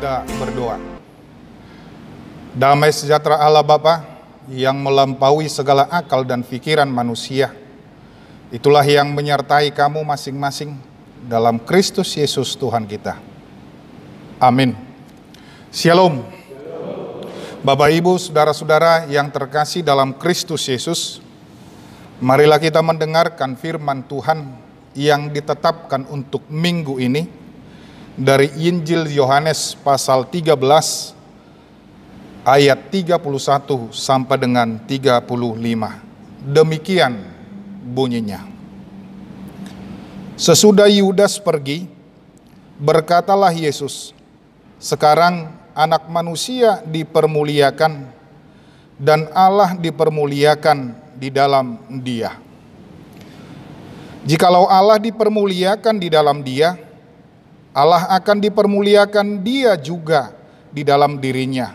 Kita berdoa. Damai sejahtera Allah Bapa yang melampaui segala akal dan pikiran manusia, itulah yang menyertai kamu masing-masing dalam Kristus Yesus Tuhan kita. Amin. Shalom. Bapak, Ibu, saudara-saudara yang terkasih dalam Kristus Yesus, marilah kita mendengarkan firman Tuhan yang ditetapkan untuk minggu ini dari Injil Yohanes pasal 13 ayat 31 sampai dengan 35. Demikian bunyinya. Sesudah Yudas pergi, berkatalah Yesus, "Sekarang Anak Manusia dipermuliakan dan Allah dipermuliakan di dalam Dia. Jikalau Allah dipermuliakan di dalam Dia, Allah akan dipermuliakan Dia juga di dalam dirinya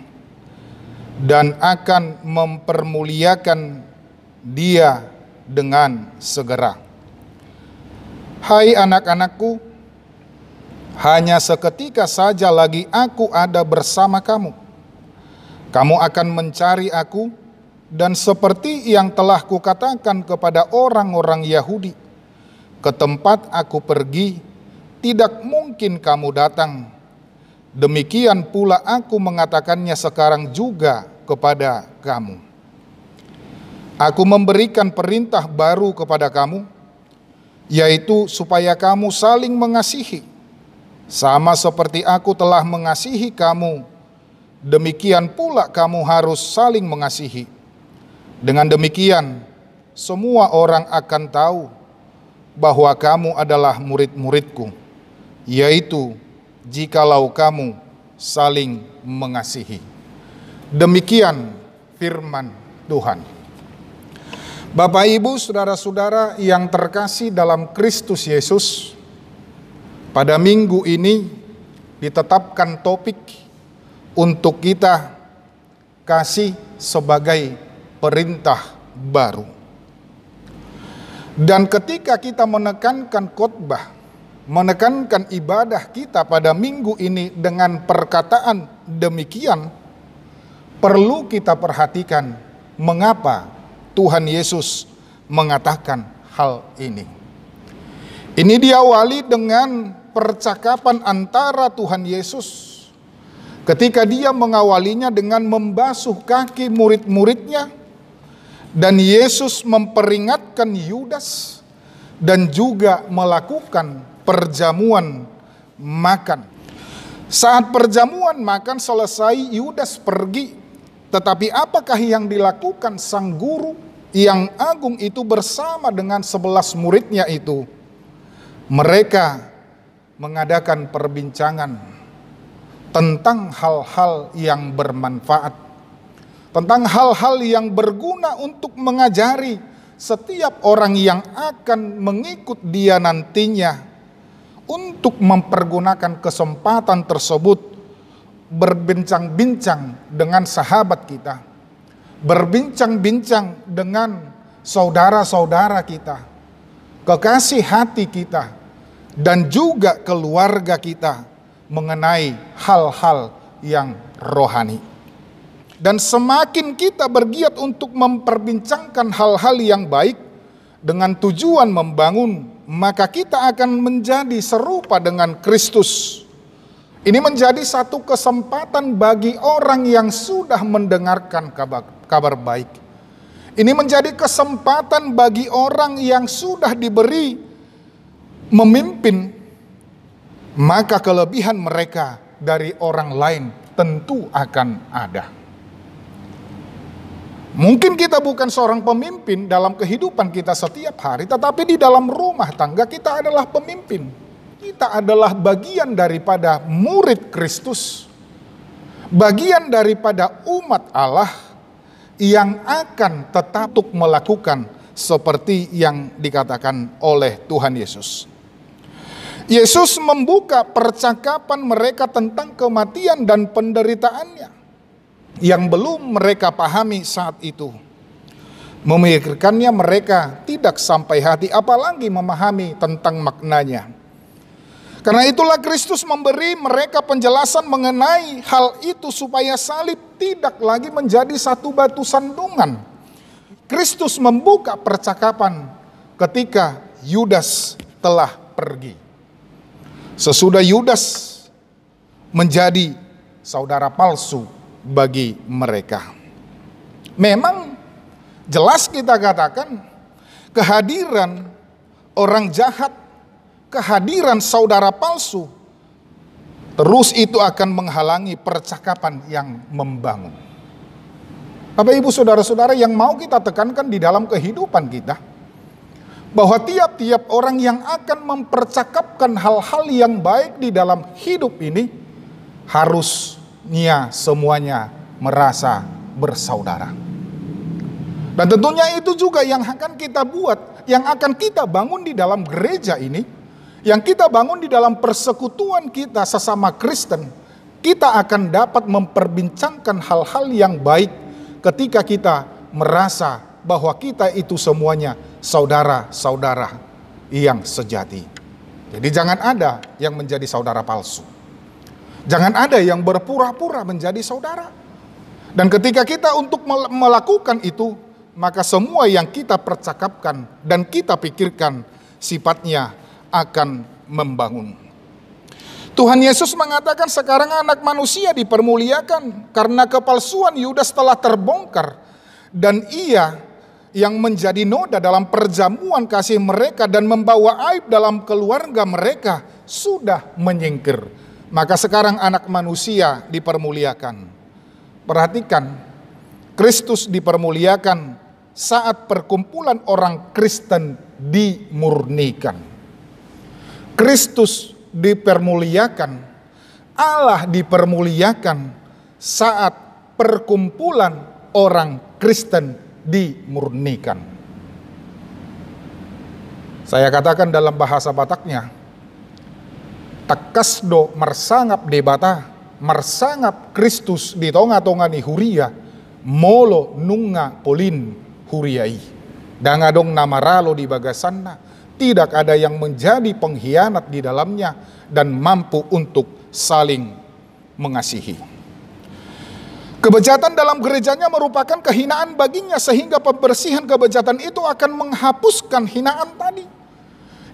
dan akan mempermuliakan Dia dengan segera. Hai anak-anakku, hanya seketika saja lagi aku ada bersama kamu. Kamu akan mencari aku, dan seperti yang telah kukatakan kepada orang-orang Yahudi, ke tempat aku pergi, tidak mungkin kamu datang. Demikian pula aku mengatakannya sekarang juga kepada kamu. Aku memberikan perintah baru kepada kamu, yaitu supaya kamu saling mengasihi. Sama seperti aku telah mengasihi kamu, demikian pula kamu harus saling mengasihi. Dengan demikian, semua orang akan tahu bahwa kamu adalah murid-muridku, yaitu jikalau kamu saling mengasihi." Demikian firman Tuhan. Bapak, Ibu, saudara-saudara yang terkasih dalam Kristus Yesus, pada minggu ini ditetapkan topik untuk kita kasih sebagai perintah baru. Dan ketika kita menekankan khotbah, menekankan ibadah kita pada minggu ini dengan perkataan demikian, perlu kita perhatikan mengapa Tuhan Yesus mengatakan hal ini. Ini diawali dengan percakapan antara Tuhan Yesus ketika dia mengawalinya dengan membasuh kaki murid-muridnya, dan Yesus memperingatkan Yudas dan juga melakukan perjamuan makan. Saat perjamuan makan selesai, Yudas pergi, tetapi apakah yang dilakukan sang guru yang agung itu bersama dengan 11 muridnya itu? Mereka mengadakan perbincangan tentang hal-hal yang bermanfaat, tentang hal-hal yang berguna untuk mengajari setiap orang yang akan mengikut dia nantinya untuk mempergunakan kesempatan tersebut berbincang-bincang dengan sahabat kita, berbincang-bincang dengan saudara-saudara kita, kekasih hati kita, dan juga keluarga kita mengenai hal-hal yang rohani. Dan semakin kita bergiat untuk memperbincangkan hal-hal yang baik dengan tujuan membangun, maka kita akan menjadi serupa dengan Kristus. Ini menjadi satu kesempatan bagi orang yang sudah mendengarkan kabar baik. Ini menjadi kesempatan bagi orang yang sudah diberi memimpin, maka kelebihan mereka dari orang lain tentu akan ada. Mungkin kita bukan seorang pemimpin dalam kehidupan kita setiap hari, tetapi di dalam rumah tangga kita adalah pemimpin. Kita adalah bagian daripada murid Kristus, bagian daripada umat Allah yang akan tetap melakukan seperti yang dikatakan oleh Tuhan Yesus. Yesus membuka percakapan mereka tentang kematian dan penderitaannya yang belum mereka pahami saat itu. Memikirkannya mereka tidak sampai hati, apalagi memahami tentang maknanya. Karena itulah Kristus memberi mereka penjelasan mengenai hal itu supaya salib tidak lagi menjadi satu batu sandungan. Kristus membuka percakapan ketika Yudas telah pergi. Sesudah Yudas menjadi saudara palsu bagi mereka. Memang jelas kita katakan kehadiran orang jahat, kehadiran saudara palsu, terus itu akan menghalangi percakapan yang membangun. Bapak ibu saudara-saudara, yang mau kita tekankan di dalam kehidupan kita, bahwa tiap-tiap orang yang akan mempercakapkan hal-hal yang baik di dalam hidup ini, harusnya semuanya merasa bersaudara. Dan tentunya itu juga yang akan kita buat, yang akan kita bangun di dalam gereja ini, yang kita bangun di dalam persekutuan kita sesama Kristen. Kita akan dapat memperbincangkan hal-hal yang baik ketika kita merasa bahwa kita itu semuanya saudara-saudara yang sejati. Jadi jangan ada yang menjadi saudara palsu. Jangan ada yang berpura-pura menjadi saudara. Dan ketika kita untuk melakukan itu, maka semua yang kita percakapkan dan kita pikirkan sifatnya akan membangun. Tuhan Yesus mengatakan sekarang anak manusia dipermuliakan karena kepalsuan Yudas telah terbongkar. Dan ia yang menjadi noda dalam perjamuan kasih mereka dan membawa aib dalam keluarga mereka sudah menyingkir. Maka sekarang anak manusia dipermuliakan. Perhatikan, Kristus dipermuliakan saat perkumpulan orang Kristen dimurnikan. Kristus dipermuliakan, Allah dipermuliakan saat perkumpulan orang Kristen dimurnikan. Saya katakan dalam bahasa Bataknya, takasdo marsangap debata, marsangap Kristus di tonga-tonga ni huria, molo nunga polin huriai. Dangadong namaralo di bagasanna, tidak ada yang menjadi pengkhianat di dalamnya dan mampu untuk saling mengasihi. Kebejatan dalam gerejanya merupakan kehinaan baginya, sehingga pembersihan kebejatan itu akan menghapuskan hinaan tadi.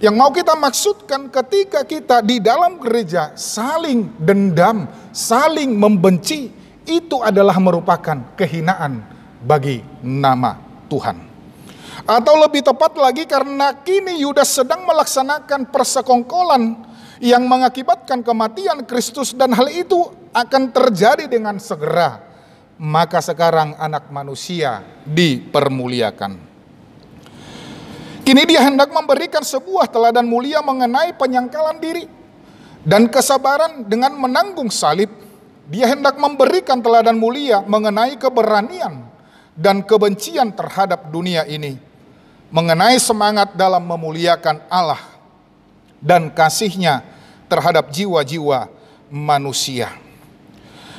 Yang mau kita maksudkan ketika kita di dalam gereja saling dendam, saling membenci, itu adalah merupakan kehinaan bagi nama Tuhan. Atau lebih tepat lagi, karena kini Yudas sedang melaksanakan persekongkolan yang mengakibatkan kematian Kristus dan hal itu akan terjadi dengan segera. Maka sekarang anak manusia dipermuliakan. Kini dia hendak memberikan sebuah teladan mulia mengenai penyangkalan diri dan kesabaran dengan menanggung salib. Dia hendak memberikan teladan mulia mengenai keberanian dan kebencian terhadap dunia ini, mengenai semangat dalam memuliakan Allah dan kasih-Nya terhadap jiwa-jiwa manusia.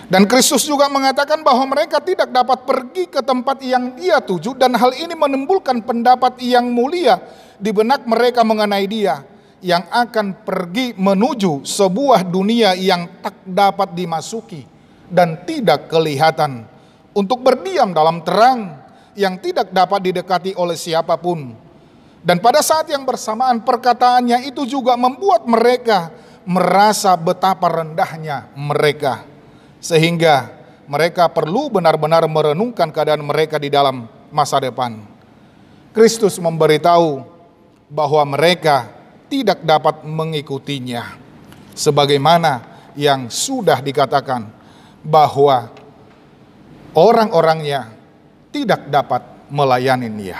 Dan Kristus juga mengatakan bahwa mereka tidak dapat pergi ke tempat yang Dia tuju, dan hal ini menimbulkan pendapat yang mulia di benak mereka mengenai Dia yang akan pergi menuju sebuah dunia yang tak dapat dimasuki dan tidak kelihatan, untuk berdiam dalam terang yang tidak dapat didekati oleh siapapun. Dan pada saat yang bersamaan perkataannya itu juga membuat mereka merasa betapa rendahnya mereka, sehingga mereka perlu benar-benar merenungkan keadaan mereka di dalam masa depan. Kristus memberitahu bahwa mereka tidak dapat mengikutinya, sebagaimana yang sudah dikatakan bahwa orang-orangnya tidak dapat melayani Dia.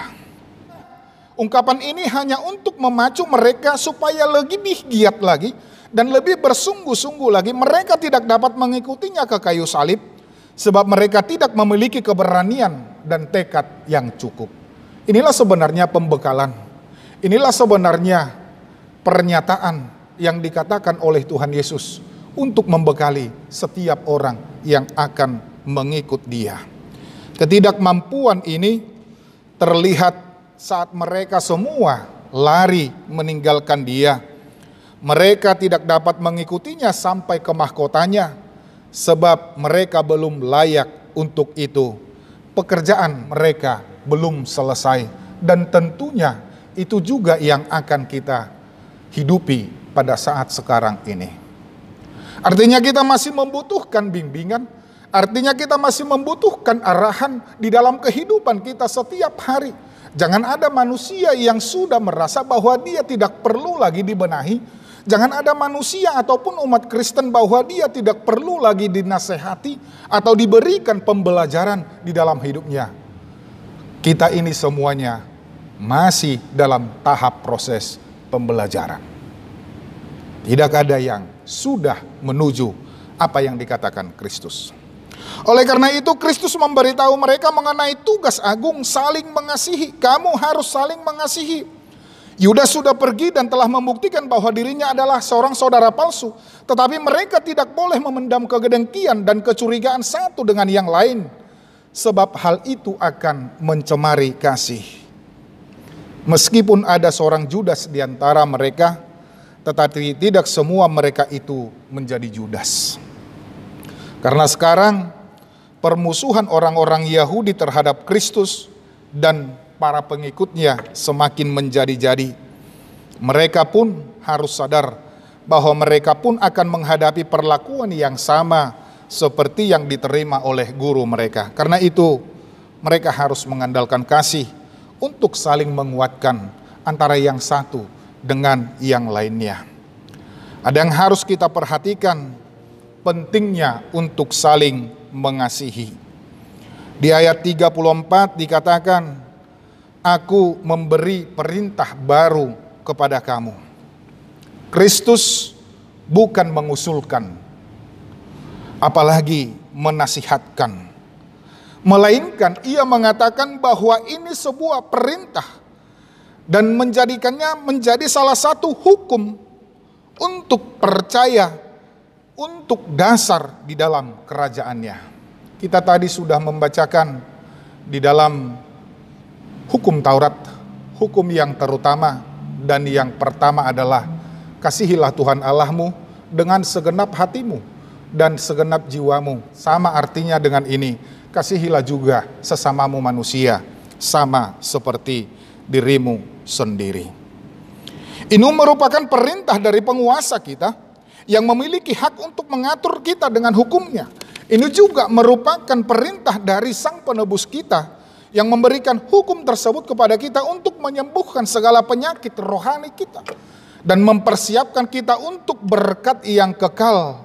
Ungkapan ini hanya untuk memacu mereka supaya lebih giat lagi dan lebih bersungguh-sungguh lagi. Mereka tidak dapat mengikutinya ke kayu salib sebab mereka tidak memiliki keberanian dan tekad yang cukup. Inilah sebenarnya pembekalan. Inilah sebenarnya pernyataan yang dikatakan oleh Tuhan Yesus untuk membekali setiap orang yang akan mengikut Dia. Ketidakmampuan ini terlihat saat mereka semua lari meninggalkan Dia. Mereka tidak dapat mengikutinya sampai ke mahkotanya, sebab mereka belum layak untuk itu. Pekerjaan mereka belum selesai, dan tentunya itu juga yang akan kita hidupi pada saat sekarang ini. Artinya kita masih membutuhkan bimbingan, artinya kita masih membutuhkan arahan di dalam kehidupan kita setiap hari. Jangan ada manusia yang sudah merasa bahwa dia tidak perlu lagi dibenahi. Jangan ada manusia ataupun umat Kristen bahwa dia tidak perlu lagi dinasehati atau diberikan pembelajaran di dalam hidupnya. Kita ini semuanya masih dalam tahap proses pembelajaran. Tidak ada yang sudah menuju apa yang dikatakan Kristus. Oleh karena itu Kristus memberitahu mereka mengenai tugas agung saling mengasihi. Kamu harus saling mengasihi. Yudas sudah pergi dan telah membuktikan bahwa dirinya adalah seorang saudara palsu. Tetapi mereka tidak boleh memendam kedengkian dan kecurigaan satu dengan yang lain. Sebab hal itu akan mencemari kasih. Meskipun ada seorang Judas di antara mereka, tetapi tidak semua mereka itu menjadi Judas. Karena sekarang permusuhan orang-orang Yahudi terhadap Kristus dan para pengikutnya semakin menjadi-jadi. Mereka pun harus sadar bahwa mereka pun akan menghadapi perlakuan yang sama seperti yang diterima oleh guru mereka. Karena itu mereka harus mengandalkan kasih untuk saling menguatkan antara yang satu dengan yang lainnya. Ada yang harus kita perhatikan, pentingnya untuk saling mengasihi. Di ayat 34 dikatakan, aku memberi perintah baru kepada kamu. Kristus bukan mengusulkan, apalagi menasihatkan. Melainkan ia mengatakan bahwa ini sebuah perintah dan menjadikannya menjadi salah satu hukum untuk percaya, untuk dasar di dalam kerajaannya. Kita tadi sudah membacakan di dalam hukum Taurat, hukum yang terutama dan yang pertama adalah kasihilah Tuhan Allahmu dengan segenap hatimu dan segenap jiwamu. Sama artinya dengan ini, kasihilah juga sesamamu manusia, sama seperti dirimu sendiri. Ini merupakan perintah dari penguasa kita yang memiliki hak untuk mengatur kita dengan hukumnya. Ini juga merupakan perintah dari Sang Penebus kita yang memberikan hukum tersebut kepada kita untuk menyembuhkan segala penyakit rohani kita dan mempersiapkan kita untuk berkat yang kekal.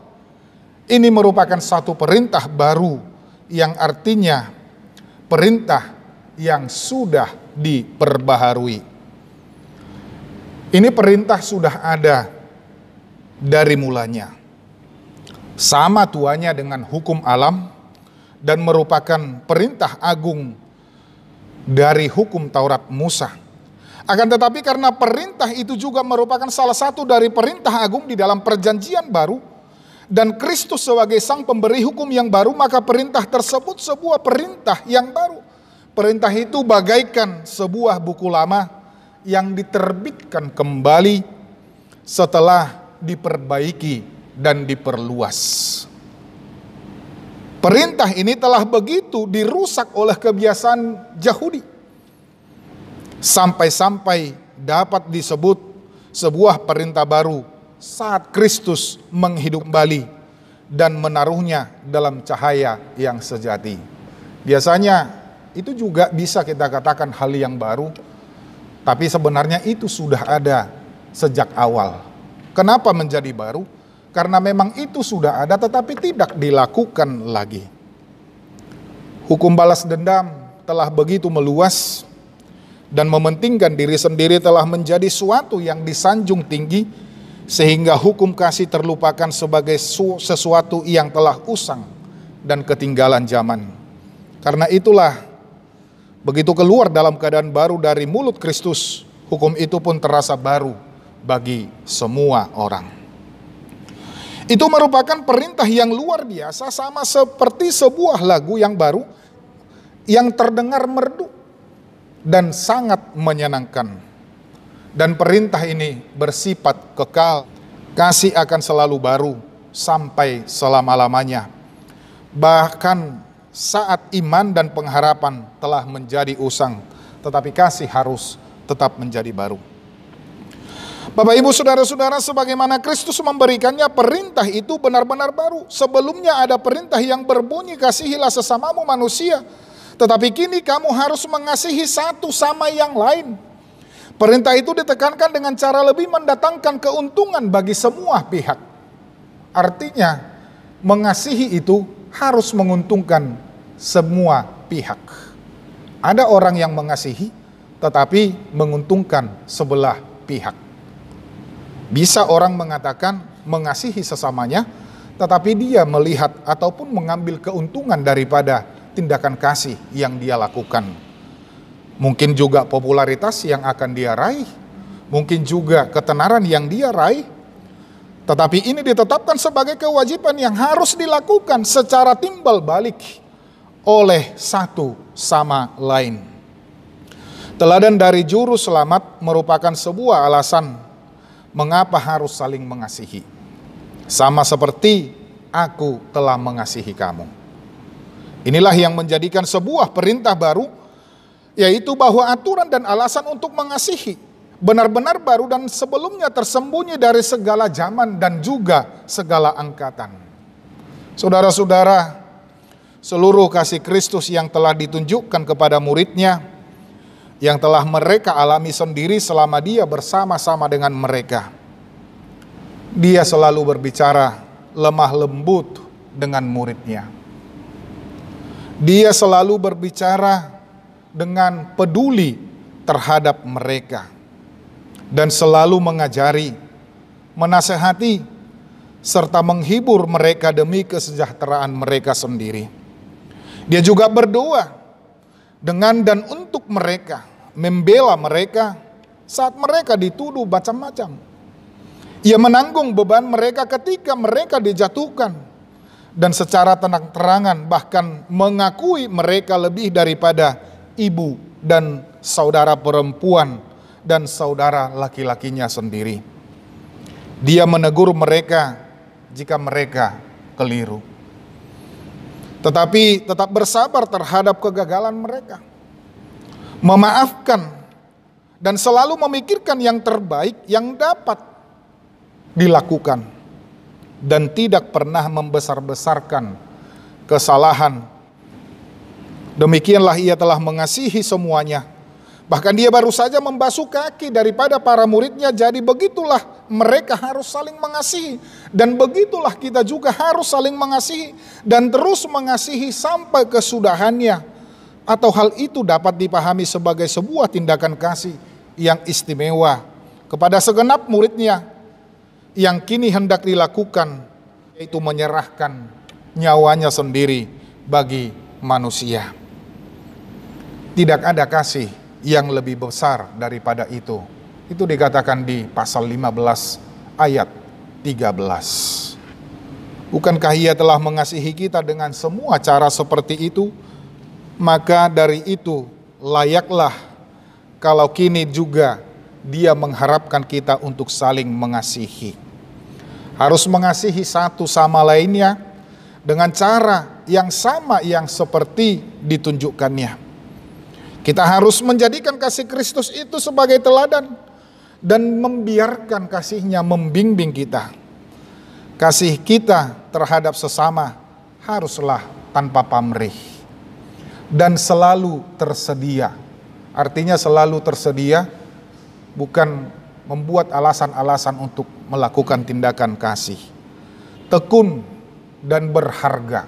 Ini merupakan satu perintah baru yang artinya perintah yang sudah diperbaharui. Ini perintah sudah ada dari mulanya. Sama tuanya dengan hukum alam dan merupakan perintah agung dari hukum Taurat Musa. Akan tetapi karena perintah itu juga merupakan salah satu dari perintah agung di dalam perjanjian baru dan Kristus sebagai sang pemberi hukum yang baru, maka perintah tersebut sebuah perintah yang baru. Perintah itu bagaikan sebuah buku lama yang diterbitkan kembali setelah diperbaiki dan diperluas. Perintah ini telah begitu dirusak oleh kebiasaan Yahudi sampai-sampai dapat disebut sebuah perintah baru saat Kristus menghidup kembali dan menaruhnya dalam cahaya yang sejati. Biasanya itu juga bisa kita katakan hal yang baru, tapi sebenarnya itu sudah ada sejak awal. Kenapa menjadi baru? Karena memang itu sudah ada tetapi tidak dilakukan lagi. Hukum balas dendam telah begitu meluas dan mementingkan diri sendiri telah menjadi suatu yang disanjung tinggi sehingga hukum kasih terlupakan sebagai sesuatu yang telah usang dan ketinggalan zaman. Karena itulah begitu keluar dalam keadaan baru dari mulut Kristus, hukum itu pun terasa baru bagi semua orang. Itu merupakan perintah yang luar biasa, sama seperti sebuah lagu yang baru yang terdengar merdu dan sangat menyenangkan. Dan perintah ini bersifat kekal. Kasih akan selalu baru sampai selama-lamanya. Bahkan saat iman dan pengharapan telah menjadi usang, tetapi kasih harus tetap menjadi baru. Bapak Ibu Saudara-saudara, sebagaimana Kristus memberikannya, perintah itu benar-benar baru. Sebelumnya ada perintah yang berbunyi, kasihilah sesamamu manusia. Tetapi kini kamu harus mengasihi satu sama yang lain. Perintah itu ditekankan dengan cara lebih mendatangkan keuntungan bagi semua pihak. Artinya, mengasihi itu harus menguntungkan semua pihak. Ada orang yang mengasihi, tetapi menguntungkan sebelah pihak. Bisa orang mengatakan mengasihi sesamanya, tetapi dia melihat ataupun mengambil keuntungan daripada tindakan kasih yang dia lakukan. Mungkin juga popularitas yang akan dia raih, mungkin juga ketenaran yang dia raih. Tetapi ini ditetapkan sebagai kewajiban yang harus dilakukan secara timbal balik oleh satu sama lain. Teladan dari juru selamat merupakan sebuah alasan mengapa harus saling mengasihi. Sama seperti aku telah mengasihi kamu. Inilah yang menjadikan sebuah perintah baru, yaitu bahwa aturan dan alasan untuk mengasihi benar-benar baru dan sebelumnya tersembunyi dari segala zaman dan juga segala angkatan. Saudara-saudara, seluruh kasih Kristus yang telah ditunjukkan kepada muridnya, yang telah mereka alami sendiri selama dia bersama-sama dengan mereka. Dia selalu berbicara lemah lembut dengan muridnya. Dia selalu berbicara dengan peduli terhadap mereka dan selalu mengajari, menasehati, serta menghibur mereka demi kesejahteraan mereka sendiri. Dia juga berdoa dengan dan untuk mereka, membela mereka saat mereka dituduh macam-macam. Ia menanggung beban mereka ketika mereka dijatuhkan, dan secara terang-terangan bahkan mengakui mereka lebih daripada ibu dan saudara perempuan dan saudara laki-lakinya sendiri. Dia menegur mereka jika mereka keliru, tetapi tetap bersabar terhadap kegagalan mereka, memaafkan dan selalu memikirkan yang terbaik yang dapat dilakukan, dan tidak pernah membesar-besarkan kesalahan. Demikianlah ia telah mengasihi semuanya. Bahkan dia baru saja membasuh kaki daripada para muridnya. Jadi begitulah mereka harus saling mengasihi. Dan begitulah kita juga harus saling mengasihi. Dan terus mengasihi sampai kesudahannya. Atau hal itu dapat dipahami sebagai sebuah tindakan kasih yang istimewa kepada segenap muridnya, yang kini hendak dilakukan, yaitu menyerahkan nyawanya sendiri bagi manusia. Tidak ada kasih yang lebih besar daripada itu. Itu dikatakan di pasal 15 ayat 13. Bukankah ia telah mengasihi kita dengan semua cara seperti itu? Maka dari itu layaklah kalau kini juga dia mengharapkan kita untuk saling mengasihi. Harus mengasihi satu sama lainnya dengan cara yang sama yang seperti ditunjukkannya. Kita harus menjadikan kasih Kristus itu sebagai teladan dan membiarkan kasih-Nya membimbing kita. Kasih kita terhadap sesama haruslah tanpa pamrih dan selalu tersedia. Artinya selalu tersedia bukan membuat alasan-alasan untuk melakukan tindakan kasih. Tekun dan berharga.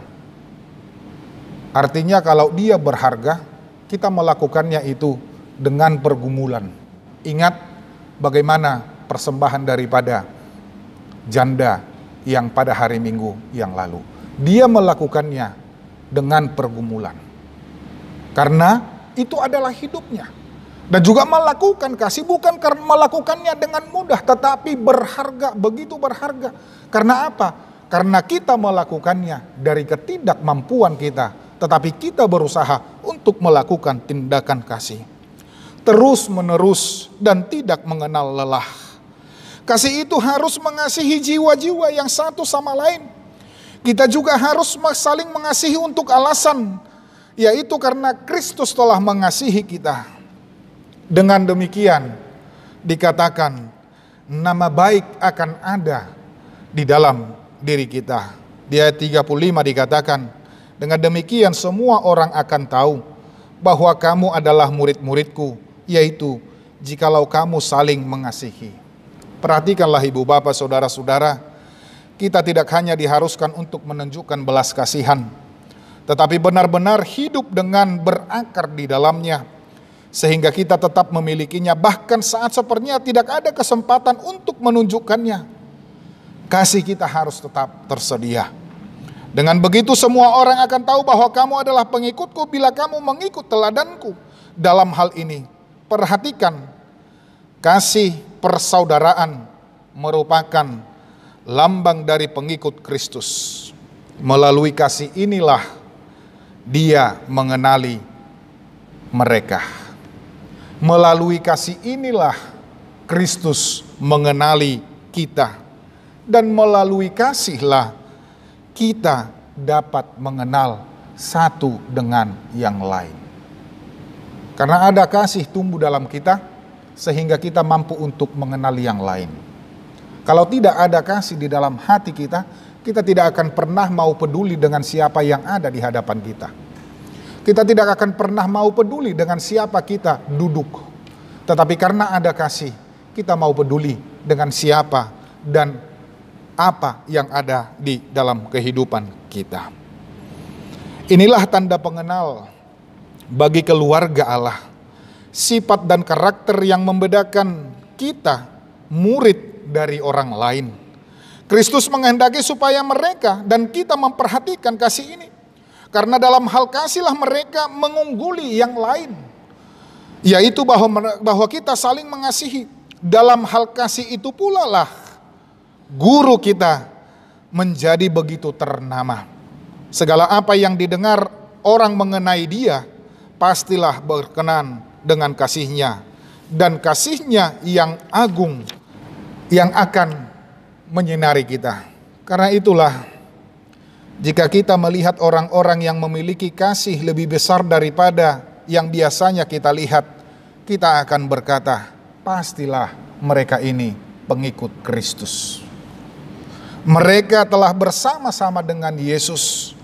Artinya kalau dia berharga, kita melakukannya itu dengan pergumulan. Ingat bagaimana persembahan daripada janda yang pada hari Minggu yang lalu. Dia melakukannya dengan pergumulan. Karena itu adalah hidupnya. Dan juga melakukan kasih bukan karena melakukannya dengan mudah, tetapi berharga, begitu berharga. Karena apa? Karena kita melakukannya dari ketidakmampuan kita, tetapi kita berusaha untuk melakukan tindakan kasih terus menerus dan tidak mengenal lelah. Kasih itu harus mengasihi jiwa-jiwa yang satu sama lain. Kita juga harus saling mengasihi untuk alasan, yaitu karena Kristus telah mengasihi kita. Dengan demikian dikatakan nama baik akan ada di dalam diri kita. Di ayat 35 dikatakan, dengan demikian semua orang akan tahu bahwa kamu adalah murid-muridku, yaitu jikalau kamu saling mengasihi. Perhatikanlah ibu bapak saudara-saudara, kita tidak hanya diharuskan untuk menunjukkan belas kasihan, tetapi benar-benar hidup dengan berakar di dalamnya, sehingga kita tetap memilikinya bahkan saat sepertinya tidak ada kesempatan untuk menunjukkannya. Kasih kita harus tetap tersedia. Dengan begitu semua orang akan tahu bahwa kamu adalah pengikutku bila kamu mengikut teladanku dalam hal ini. Perhatikan, kasih persaudaraan merupakan lambang dari pengikut Kristus. Melalui kasih inilah dia mengenali mereka. Melalui kasih inilah Kristus mengenali kita. Dan melalui kasihlah kita dapat mengenal satu dengan yang lain. Karena ada kasih tumbuh dalam kita, sehingga kita mampu untuk mengenali yang lain. Kalau tidak ada kasih di dalam hati kita, kita tidak akan pernah mau peduli dengan siapa yang ada di hadapan kita. Kita tidak akan pernah mau peduli dengan siapa kita duduk. Tetapi karena ada kasih, kita mau peduli dengan siapa dan apa yang ada di dalam kehidupan kita. Inilah tanda pengenal bagi keluarga Allah. Sifat dan karakter yang membedakan kita murid dari orang lain. Kristus menghendaki supaya mereka dan kita memperhatikan kasih ini. Karena dalam hal kasihlah mereka mengungguli yang lain. Yaitu bahwa kita saling mengasihi. Dalam hal kasih itu pula lah guru kita menjadi begitu ternama. Segala apa yang didengar orang mengenai dia, pastilah berkenan dengan kasihnya. Dan kasihnya yang agung, yang akan menyinari kita. Karena itulah, jika kita melihat orang-orang yang memiliki kasih lebih besar daripada yang biasanya kita lihat, kita akan berkata, pastilah mereka ini pengikut Kristus. Mereka telah bersama-sama dengan Yesus.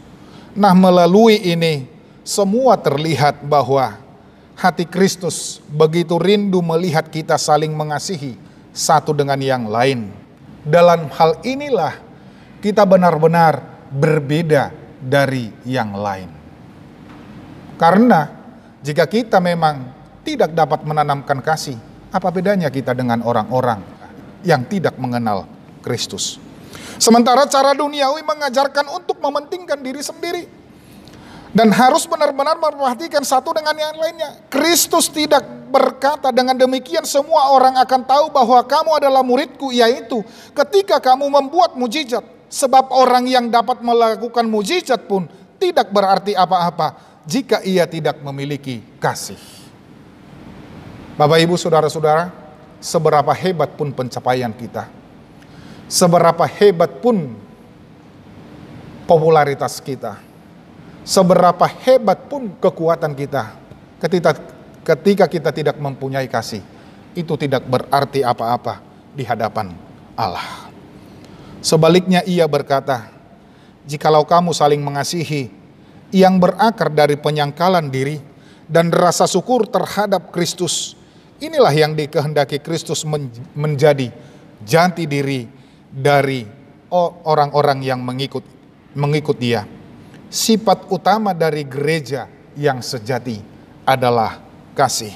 Nah, melalui ini semua terlihat bahwa hati Kristus begitu rindu melihat kita saling mengasihi satu dengan yang lain. Dalam hal inilah kita benar-benar berbeda dari yang lain. Karena jika kita memang tidak dapat menanamkan kasih, apa bedanya kita dengan orang-orang yang tidak mengenal Kristus? Sementara cara duniawi mengajarkan untuk mementingkan diri sendiri dan harus benar-benar memperhatikan satu dengan yang lainnya. Kristus tidak berkata dengan demikian semua orang akan tahu bahwa kamu adalah muridku, yaitu ketika kamu membuat mujizat. Sebab orang yang dapat melakukan mujizat pun tidak berarti apa-apa jika ia tidak memiliki kasih. Bapak Ibu saudara-saudara, seberapa hebat pun pencapaian kita, seberapa hebat pun popularitas kita, seberapa hebat pun kekuatan kita, ketika kita tidak mempunyai kasih, itu tidak berarti apa-apa di hadapan Allah. Sebaliknya ia berkata, jikalau kamu saling mengasihi, yang berakar dari penyangkalan diri dan rasa syukur terhadap Kristus, inilah yang dikehendaki Kristus menjadi jati diri dari orang-orang yang mengikut dia. Sifat utama dari gereja yang sejati adalah kasih.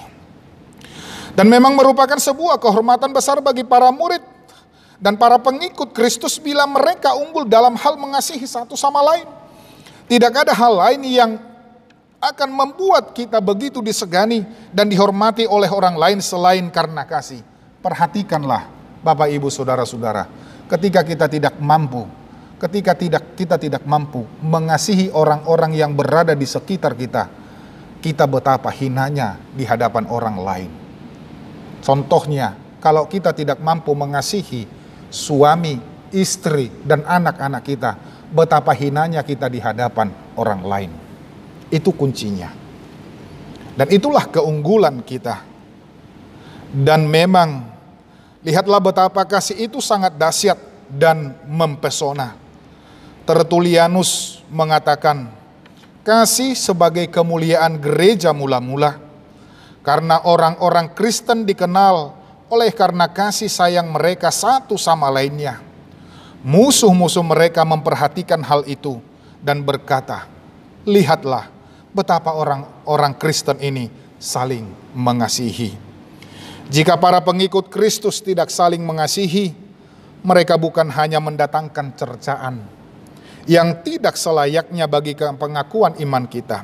Dan memang merupakan sebuah kehormatan besar bagi para murid dan para pengikut Kristus bila mereka unggul dalam hal mengasihi satu sama lain. Tidak ada hal lain yang akan membuat kita begitu disegani dan dihormati oleh orang lain selain karena kasih. Perhatikanlah Bapak Ibu saudara-saudara, ketika kita tidak mampu mengasihi orang-orang yang berada di sekitar kita, kita betapa hinanya di hadapan orang lain. Contohnya kalau kita tidak mampu mengasihi suami, istri, dan anak-anak kita, betapa hinanya kita di hadapan orang lain. Itu kuncinya. Dan itulah keunggulan kita. Dan memang lihatlah betapa kasih itu sangat dahsyat dan mempesona. Tertulianus mengatakan, kasih sebagai kemuliaan gereja mula-mula. Karena orang-orang Kristen dikenal oleh karena kasih sayang mereka satu sama lainnya. Musuh-musuh mereka memperhatikan hal itu dan berkata, lihatlah betapa orang-orang Kristen ini saling mengasihi. Jika para pengikut Kristus tidak saling mengasihi, mereka bukan hanya mendatangkan cercaan yang tidak selayaknya bagi pengakuan iman kita,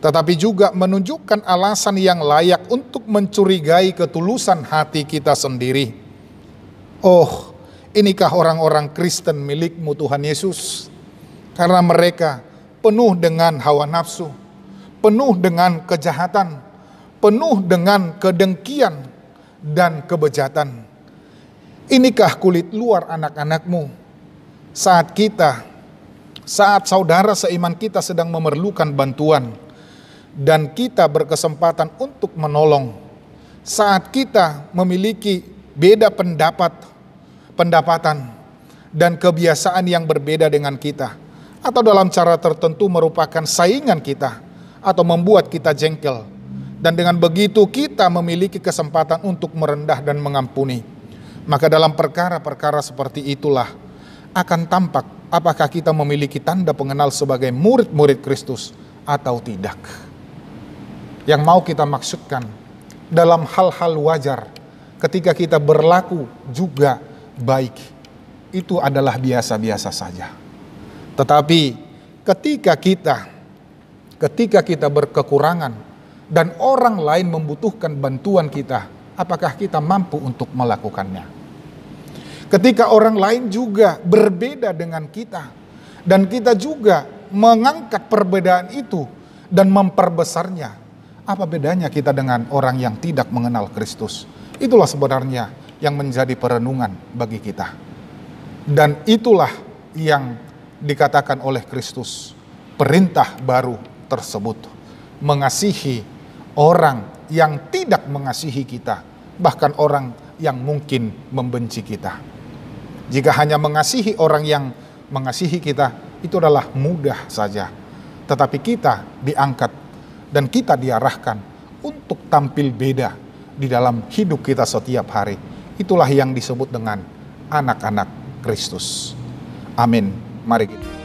tetapi juga menunjukkan alasan yang layak untuk mencurigai ketulusan hati kita sendiri. Oh, inikah orang-orang Kristen milikmu Tuhan Yesus? Karena mereka penuh dengan hawa nafsu, penuh dengan kejahatan, penuh dengan kedengkian dan kebejatan. Inikah kulit luar anak-anakmu saat saudara seiman kita sedang memerlukan bantuan dan kita berkesempatan untuk menolong, saat kita memiliki beda pendapatan dan kebiasaan yang berbeda dengan kita, atau dalam cara tertentu merupakan saingan kita atau membuat kita jengkel, dan dengan begitu kita memiliki kesempatan untuk merendah dan mengampuni, maka dalam perkara-perkara seperti itulah akan tampak apakah kita memiliki tanda pengenal sebagai murid-murid Kristus atau tidak. Yang mau kita maksudkan dalam hal-hal wajar ketika kita berlaku juga baik, itu adalah biasa-biasa saja. Tetapi ketika kita berkekurangan dan orang lain membutuhkan bantuan kita, apakah kita mampu untuk melakukannya? Ketika orang lain juga berbeda dengan kita dan kita juga mengangkat perbedaan itu dan memperbesarnya, apa bedanya kita dengan orang yang tidak mengenal Kristus? Itulah sebenarnya yang menjadi perenungan bagi kita. Dan itulah yang dikatakan oleh Kristus, perintah baru tersebut, mengasihi orang yang tidak mengasihi kita, bahkan orang yang mungkin membenci kita. Jika hanya mengasihi orang yang mengasihi kita, itu adalah mudah saja. Tetapi kita diangkat dan kita diarahkan untuk tampil beda di dalam hidup kita setiap hari. Itulah yang disebut dengan anak-anak Kristus. Amin. Mari kita